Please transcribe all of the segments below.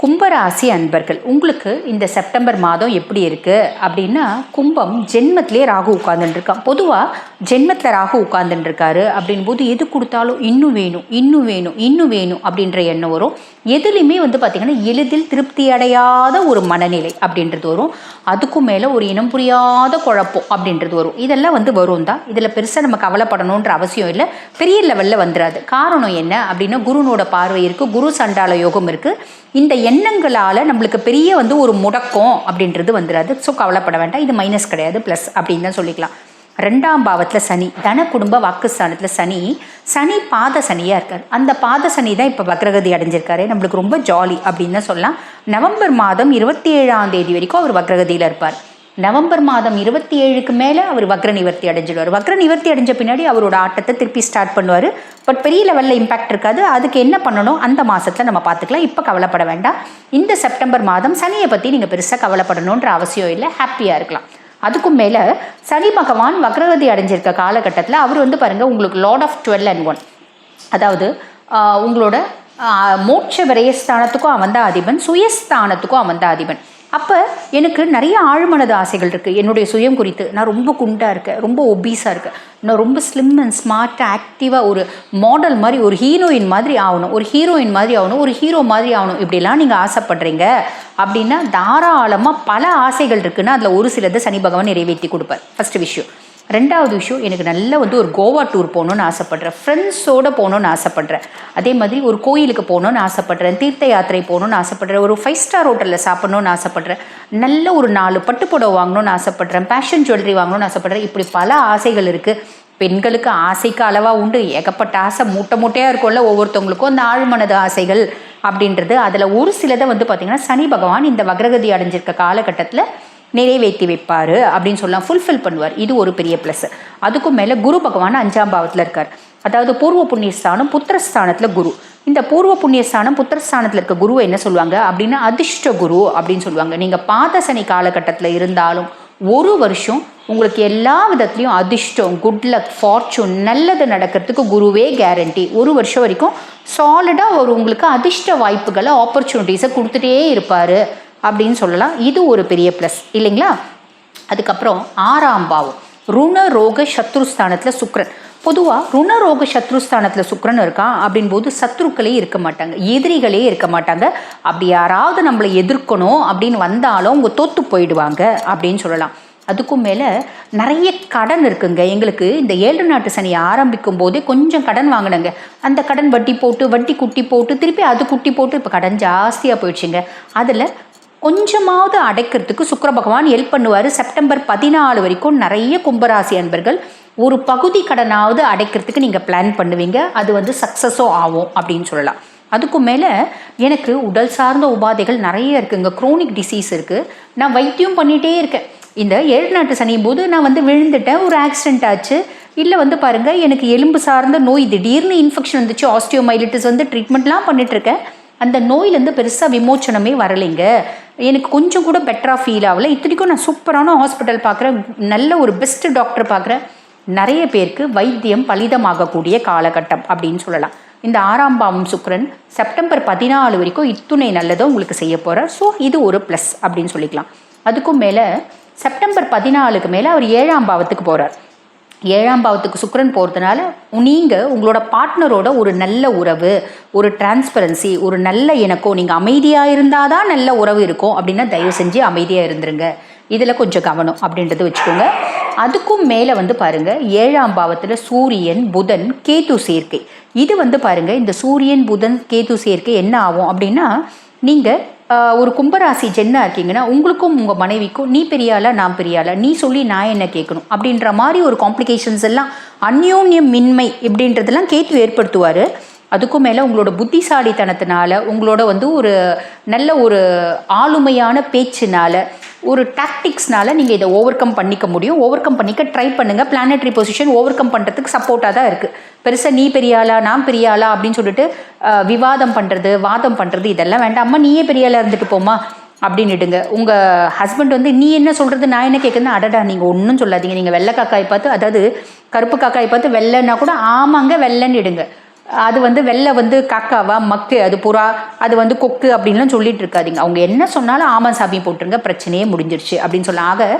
கும்பராசி அன்பர்கள், உங்களுக்கு இந்த செப்டம்பர் மாதம் எப்படி இருக்குது அப்படின்னா, கும்பம் ஜென்மத்திலே ராகு உட்கார்ந்துட்டுருக்கான். பொதுவாக ஜென்மத்தில் ராகு உட்கார்ந்துட்டுருக்காரு அப்படின் போது எது கொடுத்தாலும் இன்னும் வேணும் இன்னும் வேணும் இன்னும் வேணும் அப்படின்ற எண்ணம் வரும். எதுலேயுமே பார்த்திங்கன்னா எளிதில் திருப்தி அடையாத ஒரு மனநிலை அப்படின்றது வரும். அதுக்கும் மேலே ஒரு இனம் புரியாத குழப்பம் அப்படின்றது வரும். இதெல்லாம் வரும் தான். இதில் பெருசாக நம்ம கவலைப்படணுன்ற அவசியம் இல்லை. பெரிய லெவலில் வந்துடாது. காரணம் என்ன அப்படின்னா, குருனோட பார்வை இருக்குது, குரு சண்டால யோகம் இருக்குது. இந்த எண்ணங்களால் நம்மளுக்கு பெரிய ஒரு முடக்கம் அப்படின்றது வந்துடாது. ஸோ கவலைப்பட வேண்டாம். இது மைனஸ் கிடையாது, ப்ளஸ் அப்படின்னு தான் சொல்லிக்கலாம். 2ஆம் பாவத்தில் சனி, தன குடும்ப வாக்குஸ்தானத்தில் சனி பாத சனியாக இருக்கார். அந்த பாத சனி தான் இப்போ வக்ரகதி அடைஞ்சிருக்காரு. நம்மளுக்கு ரொம்ப ஜாலி அப்படின்னு தான் சொல்லலாம். நவம்பர் மாதம் 27ஆம் தேதி வரைக்கும் அவர் வக்ரகதியில் இருப்பார். நவம்பர் மாதம் 27க்கு மேலே அவர் வக்ர நிவர்த்தி அடைஞ்சிடுவார். வக்ர நிவர்த்தி அடைஞ்ச பின்னாடி அவரோட ஆட்டத்தை திருப்பி ஸ்டார்ட் பண்ணுவார். பட் பெரிய லெவலில் இம்பேக்ட் இருக்காது. அதுக்கு என்ன பண்ணணும் அந்த மாதத்தில் நம்ம பார்த்துக்கலாம். இப்போ கவலைப்பட வேண்டாம். இந்த செப்டம்பர் மாதம் சனியை பற்றி நீங்கள் பெருசாக கவலைப்படணுன்ற அவசியம் இல்லை. ஹாப்பியாக இருக்கலாம். அதுக்கும் மேலே சனி பகவான் வக்ரகதி அடைஞ்சிருக்க காலகட்டத்தில் அவர் பாருங்கள், உங்களுக்கு லார்ட் ஆஃப் 12 and 1, அதாவது உங்களோட மோட்ச விரயஸ்தானத்துக்கும் அவன் தான் அதிபன், சுயஸ்தானத்துக்கும் அவன் தான் அதிபன். அப்போ எனக்கு நிறைய ஆழ்மனது ஆசைகள் இருக்குது. என்னுடைய சுயம் குறித்து நான் ரொம்ப குண்டாக இருக்கேன், ரொம்ப ஒபீஸாக இருக்கேன், நான் ரொம்ப ஸ்லிம் அண்ட் ஸ்மார்ட்டாக ஆக்டிவாக ஒரு மாடல் மாதிரி, ஒரு ஹீரோயின் மாதிரி ஆகணும், ஒரு ஹீரோயின் மாதிரி ஆகணும், ஒரு ஹீரோ மாதிரி ஆகணும், இப்படிலாம் நீங்கள் ஆசைப்படுறீங்க அப்படின்னா தாராளமாக பல ஆசைகள் இருக்குன்னா அதில் ஒரு சிலதை சனி பகவான் நிறைவேற்றி கொடுப்பார். ஃபஸ்ட்டு விஷயம். 2வது விஷயம், எனக்கு நல்ல ஒரு கோவா டூர் போகணுன்னு ஆசைப்பட்றேன், ஃப்ரெண்ட்ஸோடு போகணுன்னு ஆசைப்பட்றேன், அதே மாதிரி ஒரு கோயிலுக்கு போகணுன்னு ஆசைப்பட்றேன், தீர்த்த யாத்திரை போகணுன்னு ஆசைப்பட்றேன், ஒரு 5 ஸ்டார் ஹோட்டலில் சாப்பிட்ணுன்னு ஆசைப்பட்றேன், நல்ல ஒரு 4 பட்டுப்புடவை வாங்கணுன்னு ஆசைப்பட்றேன், ஃபேஷன் ஜுவல்லரி வாங்கணுன்னு ஆசைப்பட்றேன். இப்படி பல ஆசைகள் இருக்குது. பெண்களுக்கு ஆசைக்கு அளவாக உண்டு. ஏகப்பட்ட ஆசை மூட்டையாக இருக்கும்ல ஒவ்வொருத்தவங்களுக்கும் அந்த ஆழ்மனது ஆசைகள் அப்படின்றது. அதில் ஒரு சிலதை பார்த்திங்கன்னா சனி பகவான் இந்த வக்ரகதி அடைஞ்சிருக்க காலகட்டத்தில் நிறைவேற்றி வைப்பார் அப்படின்னு சொல்லலாம். ஃபுல்ஃபில் பண்ணுவார். இது ஒரு பெரிய ப்ளஸ். அதுக்கும் மேலே குரு பகவான் 5ஆம் பாவத்தில் இருக்கார். அதாவது பூர்வ புண்ணியஸ்தானம் புத்திரஸ்தானத்தில் குரு. இந்த பூர்வ புண்ணியஸ்தானம் புத்திரஸ்தானத்தில் இருக்க குருவை என்ன சொல்லுவாங்க அப்படின்னா அதிர்ஷ்ட குரு அப்படின்னு சொல்லுவாங்க. நீங்கள் பாத சனி காலகட்டத்தில் இருந்தாலும் ஒரு வருஷம் உங்களுக்கு எல்லா விதத்துலேயும் அதிர்ஷ்டம், குட் லக், ஃபார்ச்சூன், நல்லது நடக்கிறதுக்கு குருவே கேரண்டி. ஒரு வருஷம் வரைக்கும் சாலிடாக உங்களுக்கு அதிர்ஷ்ட வாய்ப்புகளை, ஆப்பர்ச்சுனிட்டிஸை கொடுத்துட்டே இருப்பார் அப்படின்னு சொல்லலாம். இது ஒரு பெரிய ப்ளஸ் இல்லைங்களா. அதுக்கப்புறம் 6ஆம் பாவம் ருண ரோக சத்ருஸ்தானத்தில் சுக்ரன். பொதுவாக ருணரோக சத்ருஸ்தானத்தில் சுக்ரன் இருக்கான் அப்படின்போது சத்ருக்களே இருக்க மாட்டாங்க, எதிரிகளே இருக்க மாட்டாங்க. அப்படி யாராவது நம்மளை எதிர்க்கணும் அப்படின்னு வந்தாலும் அவங்க தோற்று போயிடுவாங்க அப்படின்னு சொல்லலாம். அதுக்கும் மேலே நிறைய கடன் இருக்குங்க. எங்களுக்கு இந்த 7 நாட்டு சனி ஆரம்பிக்கும் போதே கொஞ்சம் கடன் வாங்கினங்க. அந்த கடன் வட்டி போட்டு வட்டி குட்டி போட்டு திருப்பி அது குட்டி போட்டு இப்போ கடன் ஜாஸ்தியாக போயிடுச்சுங்க. அதில் கொஞ்சமாவது அடைக்கிறதுக்கு சுக்கிர பகவான் ஹெல்ப் பண்ணுவார். செப்டம்பர் 14 வரைக்கும் நிறைய கும்பராசி அன்பர்கள் ஒரு பகுதி கடனாவது அடைக்கிறதுக்கு நீங்கள் பிளான் பண்ணுவீங்க. அது சக்ஸஸும் ஆகும் அப்படின்னு சொல்லலாம். அதுக்கும் மேலே எனக்கு உடல் சார்ந்த உபாதைகள் நிறைய இருக்குங்க. குரோனிக் டிசீஸ் இருக்குது. நான் வைத்தியம் பண்ணிகிட்டே இருக்கேன். இந்த 7 நாட்டு சனியும் போது நான் விழுந்துட்டேன், ஒரு ஆக்சிடென்ட் ஆச்சு. இல்லை பாருங்கள், எனக்கு எலும்பு சார்ந்த நோய் திடீர்னு இன்ஃபெக்ஷன் வந்துச்சு, ஆஸ்டியோமைலிட்டிஸ் ட்ரீட்மெண்ட்லாம் பண்ணிகிட்ருக்கேன். அந்த நோயிலேருந்து பெருசாக விமோச்சனமே வரலைங்க. எனக்கு கொஞ்சம் கூட பெட்டராக ஃபீல் ஆகலை. இத்தனைக்கும் நான் சூப்பரான ஹாஸ்பிட்டல் பார்க்குறேன், நல்ல ஒரு பெஸ்ட் டாக்டர் பார்க்குறேன். நிறைய பேருக்கு வைத்தியம் பலிதமாகக்கூடிய காலகட்டம் அப்படின்னு சொல்லலாம். இந்த 6ஆம் பாவம் சுக்கிரன் செப்டம்பர் 14 வரைக்கும் இத்துணை நல்லதோ உங்களுக்கு செய்ய போகிறார். ஸோ இது ஒரு ப்ளஸ் அப்படின்னு சொல்லிக்கலாம். அதுக்கும் மேலே செப்டம்பர் 14க்கு மேலே அவர் 7ஆம் பாவத்துக்கு போகிறார். 7ஆம் பாவத்துக்கு சுக்கிரன் போகிறதுனால நீங்கள் உங்களோட பார்ட்னரோட ஒரு நல்ல உறவு, ஒரு டிரான்ஸ்பரன்சி, ஒரு நல்ல இணக்கம், நீங்கள் அமைதியாக இருந்தால் தான் நல்ல உறவு இருக்கும் அப்படின்னா தயவு செஞ்சு அமைதியாக இருந்துருங்க. இதில் கொஞ்சம் கவனம் அப்படின்றது வச்சுக்கோங்க. அதுக்கும் மேலே பாருங்கள், 7ஆம் பாவத்தில் சூரியன் புதன் கேது சேர்க்கை. இது பாருங்கள், இந்த சூரியன் புதன் கேது சேர்க்கை என்ன ஆகும் அப்படின்னா, நீங்கள் ஒரு கும்பராசி ஜென்னா இருக்கீங்கன்னா உங்களுக்கும் உங்கள் மனைவிக்கும் நீ பெரியாளா நான் பெரியாளா, நீ சொல்லி நான் என்ன கேட்கணும் அப்படின்ற மாதிரி ஒரு காம்ப்ளிகேஷன்ஸ் எல்லாம், அந்யோன்யம் மின்மை இப்படின்றதெல்லாம் கேட்டு ஏற்படுத்துவார். அதுக்கும் மேலே உங்களோட புத்திசாலித்தனத்தினால, உங்களோட ஒரு நல்ல ஒரு ஆளுமையான பேச்சினால, ஒரு டாக்டிக்ஸ்னால நீங்கள் இதை ஓவர் கம் பண்ணிக்க முடியும். ஓவர் கம் பண்ணிக்க ட்ரை பண்ணுங்கள். பிளானட்டரி பொசிஷன் ஓவர் கம் பண்ணுறதுக்கு சப்போர்ட்டாக தான் இருக்குது. பெருசாக நீ பெரியாளா நான் பெரியாளா அப்படின்னு சொல்லிட்டு விவாதம் பண்ணுறது, வாதம் பண்ணுறது இதெல்லாம் வேண்டாம். அம்மா நீயே பெரியாளா இருந்துட்டு போமா அப்படின்னுடுங்க. உங்கள் ஹஸ்பண்ட் நீ என்ன சொல்கிறது நான் என்ன கேட்குறதுன்னு, அடடா நீங்கள் ஒன்றும் சொல்லாதீங்க, நீங்கள் வெள்ளை காக்காய் பார்த்து, அதாவது கருப்பு காக்காய் பார்த்து வெள்ளைன்னா கூட ஆமாங்க வெள்ளைன்னு இடுங்க. அது வந்து வெள்ளை வந்து காக்காவா மக்கு அது புறா அது வந்து கொக்கு அப்படின்லாம் சொல்லிட்டு இருக்காதீங்க. அவங்க என்ன சொன்னாலும் ஆமாம் சாமி போட்டுருங்க, பிரச்சனையே முடிஞ்சிருச்சு அப்படின்னு சொல்ல. ஆக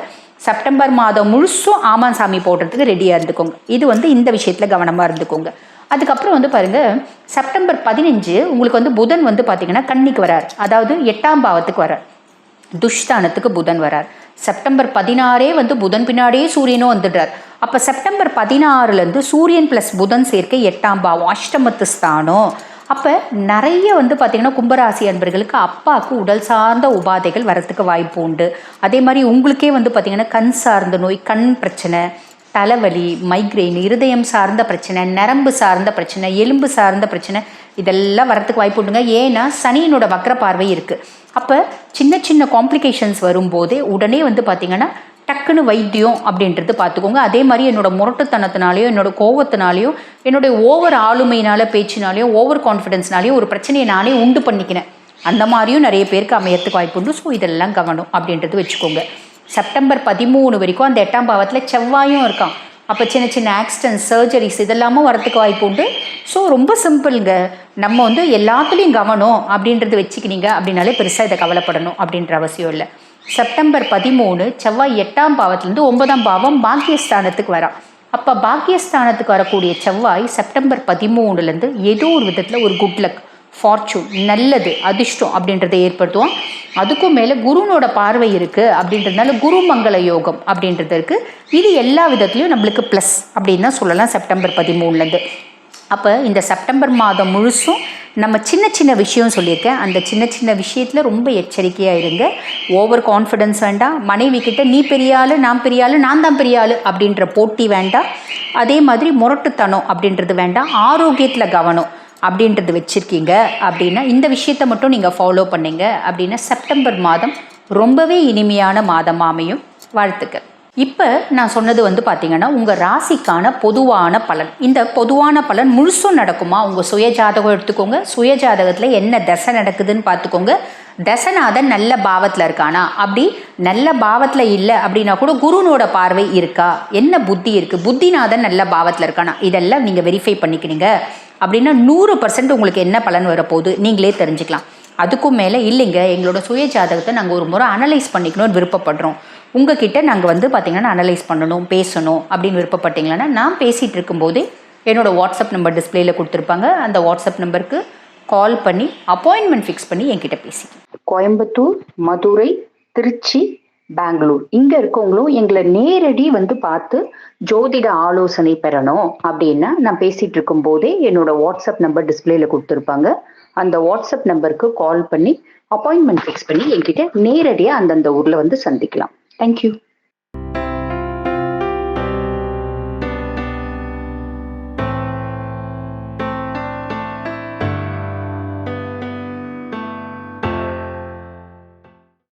செப்டம்பர் மாதம் முழுசும் ஆமாம் சாமி போடுறதுக்கு ரெடியாக இருந்துக்கோங்க. இது வந்து இந்த விஷயத்தில் கவனமாக இருந்துக்கோங்க. அதுக்கப்புறம் வந்து பாருங்கள், செப்டம்பர் 15 உங்களுக்கு வந்து புதன் வந்து பார்த்தீங்கன்னா கன்னிக்கு வரார், அதாவது 8ஆம் பாவத்துக்கு வரார், துஷ்தானத்துக்கு புதன் வரார். செப்டம்பர் 16 வந்து புதன் பின்னாடியே சூரியனும் வந்துடுறார். அப்போ செப்டம்பர் 16 சூரியன் ப்ளஸ் புதன் சேர்க்கை 8ஆம் பாவம் அஷ்டமத்து ஸ்தானம். அப்போ நிறைய வந்து பார்த்திங்கன்னா கும்பராசி அன்பர்களுக்கு அப்பாவுக்கு உடல் சார்ந்த உபாதைகள் வரத்துக்கு வாய்ப்பு உண்டு. அதே மாதிரி உங்களுக்கே வந்து பார்த்திங்கன்னா கண் சார்ந்த நோய், கண் பிரச்சனை, தலைவலி, மைக்ரெயின், இருதயம் சார்ந்த பிரச்சனை, நரம்பு சார்ந்த பிரச்சனை, எலும்பு சார்ந்த பிரச்சனை, இதெல்லாம் வரத்துக்கு வாய்ப்பு உண்டுங்க. ஏன்னா சனியினோட வக்ர பார்வை இருக்குது. அப்போ சின்ன சின்ன காம்ப்ளிகேஷன்ஸ் வரும்போதே உடனே வந்து பார்த்திங்கன்னா டக்குன்னு வைத்தியம் அப்படின்றது பார்த்துக்கோங்க. அதே மாதிரி என்னோடய முரட்டுத்தனத்தினாலேயோ, என்னோடய கோவத்தினாலேயோ, என்னுடைய ஓவர் ஆளுமையினால, பேச்சினாலேயோ, ஓவர் கான்ஃபிடென்ஸ்னாலேயோ ஒரு பிரச்சனையை நானே உண்டு பண்ணிக்கினேன். அந்த மாதிரியும் நிறைய பேருக்கு அமையறதுக்கு வாய்ப்பு உண்டு. ஸோ இதெல்லாம் கவனம் அப்படின்றது வச்சுக்கோங்க. செப்டம்பர் 13 வரைக்கும் அந்த 8ஆம் பாவத்தில் செவ்வாயும் இருக்கான். அப்போ சின்ன சின்ன ஆக்சிடென்ட், சர்ஜரிஸ் இதெல்லாமும் வரத்துக்கு வாய்ப்பு உண்டு. ஸோ ரொம்ப சிம்பிளுங்க. நம்ம வந்து எல்லாத்துலேயும் கவனம் அப்படின்றது வச்சுக்கினீங்க அப்படின்னாலே பெருசாக இதை கவலைப்படணும் அப்படின்ற அவசியம் இல்லை. செப்டம்பர் 13 செவ்வாய் 8ஆம் பாவத்துலேருந்து 9ஆம் பாவம் பாக்கியஸ்தானத்துக்கு வரான். அப்போ பாக்கியஸ்தானத்துக்கு வரக்கூடிய செவ்வாய் செப்டம்பர் 13 ஏதோ ஒரு விதத்தில் ஒரு குட் லக், ஃபார்ச்சூன், நல்லது, அதிர்ஷ்டம் அப்படின்றத ஏற்படுத்துவோம். அதுக்கும் மேலே குருனோட பார்வை இருக்குது அப்படின்றதுனால குரு மங்கள யோகம் அப்படின்றது இருக்குது. இது எல்லா விதத்துலையும் நம்மளுக்கு ப்ளஸ் அப்படின்னு தான் சொல்லலாம் செப்டம்பர் 13. அப்போ இந்த செப்டம்பர் மாதம் முழுசும் நம்ம சின்ன சின்ன விஷயம் சொல்லியிருக்கேன். அந்த சின்ன சின்ன விஷயத்தில் ரொம்ப எச்சரிக்கையாக இருங்க. ஓவர் கான்ஃபிடென்ஸ் வேண்டாம். மனைவி கிட்ட நீ பெரிய ஆள், நான் பெரிய ஆள், நான் தான் பெரிய ஆள் அப்படின்ற போட்டி வேண்டாம். அதே மாதிரி முரட்டுத்தனம் அப்படின்றது வேண்டாம். ஆரோக்கியத்தில் கவனம் அப்படின்றது வச்சுருக்கீங்க அப்படின்னா இந்த விஷயத்தை மட்டும் நீங்கள் ஃபாலோ பண்ணிங்க அப்படின்னா செப்டம்பர் மாதம் ரொம்பவே இனிமையான மாதமாக அமையும். வாழ்த்துக்கள். இப்போ நான் சொன்னது வந்து பார்த்திங்கன்னா உங்கள் ராசிக்கான பொதுவான பலன். இந்த பொதுவான பலன் முழுசும் நடக்குமா? உங்கள் சுயஜாதகம் எடுத்துக்கோங்க. சுயஜாதகத்தில் என்ன தசை நடக்குதுன்னு பார்த்துக்கோங்க. தசநாதன் நல்ல பாவத்தில் இருக்கானா, அப்படி நல்ல பாவத்தில் இல்லை அப்படின்னா கூட குருனோட பார்வை இருக்கா, என்ன புத்தி இருக்குது, புத்திநாதன் நல்ல பாவத்தில் இருக்கானா, இதெல்லாம் நீங்கள் வெரிஃபை பண்ணிக்கிறீங்க அப்படின்னா 100% உங்களுக்கு என்ன பலன் வரப்போகுது நீங்களே தெரிஞ்சுக்கலாம். அதுக்கும் மேலே இல்லைங்க, எங்களோட சுயஜாதகத்தை நாங்கள் ஒரு முறை அனலைஸ் பண்ணிக்கணும்னு விருப்பப்படுறோம், உங்ககிட்ட நாங்கள் வந்து பார்த்திங்கன்னா அனலைஸ் பண்ணணும், பேசணும் அப்படின்னு விருப்பப்பட்டீங்கன்னா நான் பேசிகிட்டு இருக்கும்போது என்னோடய வாட்ஸ்அப் நம்பர் டிஸ்பிளேயில் கொடுத்துருப்பாங்க. அந்த வாட்ஸ்அப் நம்பருக்கு கால் பண்ணி அப்பாயின்மெண்ட் ஃபிக்ஸ் பண்ணி என்கிட்ட பேசி. கோயம்புத்தூர், மதுரை, திருச்சி, பெங்களூர் இங்கே இருக்கவங்களும் எங்களை நேரடி வந்து பார்த்து ஜோதிட ஆலோசனை பெறணும் அப்படின்னா நான் பேசிகிட்டு இருக்கும் போதே என்னோட வாட்ஸ்அப் நம்பர் டிஸ்பிளேயில் கொடுத்துருப்பாங்க. அந்த வாட்ஸ்அப் நம்பருக்கு கால் பண்ணி அப்பாயின்மெண்ட் ஃபிக்ஸ் பண்ணி என்கிட்ட நேரடியாக அந்தந்த ஊரில் வந்து சந்திக்கலாம். தேங்க்யூ.